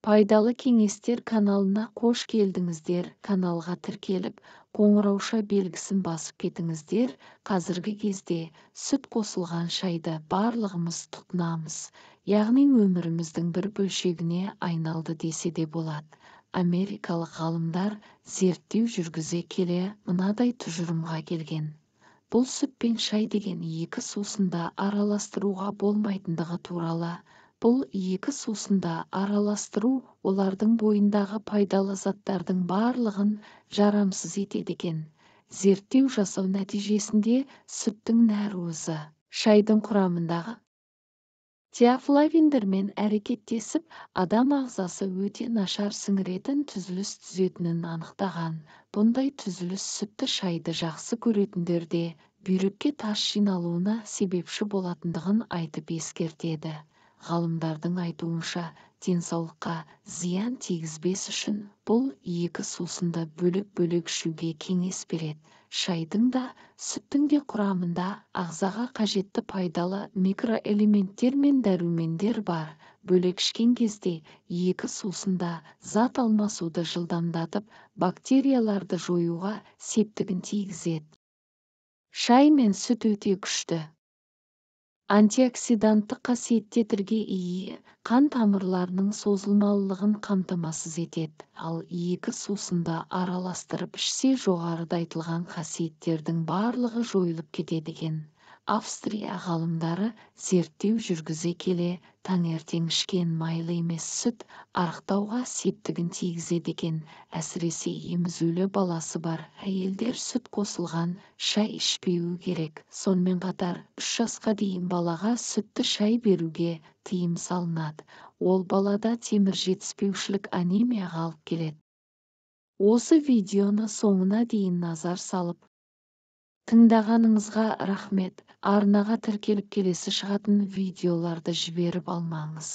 Пайдалы кеңестер каналына қош келдіңіздер. Каналға тіркеліп, қоңырауша белгісін басып кетіңіздер. Қазіргі кезде сүт қосылған шайды барлығымыз тұтынамыз, яғни өміріміздің бір бөлшегіне айналды десе де болады. Америкалық ғалымдар зерттеу жүргізе келе мынадай тұжырымға келген. Бұл сүт пен шай деген екі сусында араластыруға болмайтындығы туралы. Бұл екі сусында араластыру олардың бойындағы пайдалы заттардың барлығын жарамсыз етеді екен. Зерттеу жасау нәтижесінде сүттің нәруызы шайдың құрамындағы теофлавиндермен әрекеттесіп, адам ағзасы өте нашар сіңіретін түзіліс түзетінін анықтаған. Бұндай түзіліс сүтті шайды жақсы көретіндерде бүйрекке тас жиналуына себепші болатындығын айтып ескертеді. Ғалымдардың айтуынша, денсаулыққа зиян тигізбес үшін бұл екі сусынды бөлек-бөлек ішуге кеңес береді. Шайдың да, сүттің де құрамында ағзаға қажетті пайдалы микроэлементтер мен дәрумендер бар. Бөлек ішкен кезде екі сусында зат алмасуды жылдамдатып, бактерияларды жоюға септігін тигізеді. Шай мен сүт өте күшті антиоксиданттық қасиеттерге ие, қан тамырларының созылмалылығын қамтамасыз етеді. Ал екі сусынды араластырып ішсе жоғарыда айтылған қасиеттердің барлығы жойылып кетеді екен. Австрия ғалымдары зерттеу жүргізе келе, таңертең ішкен майлы емес сүт арықтауға септігін тигізеді екен. Әсіресе емізулі баласы бар әйелдер сүт қосылған шай ішпеуі керек. Сонымен қатар 3 жасқа дейін балаға сүтті шай беруге тыйым салынады. Ол балада темір жетіспеушілік анемияға алып келеді. Осы видеоны соңына дейін назар салып тыңдағаныңызға рахмет. Арнаға тіркеліп келесі шығатын видеоларды жіберіп алмаңыз.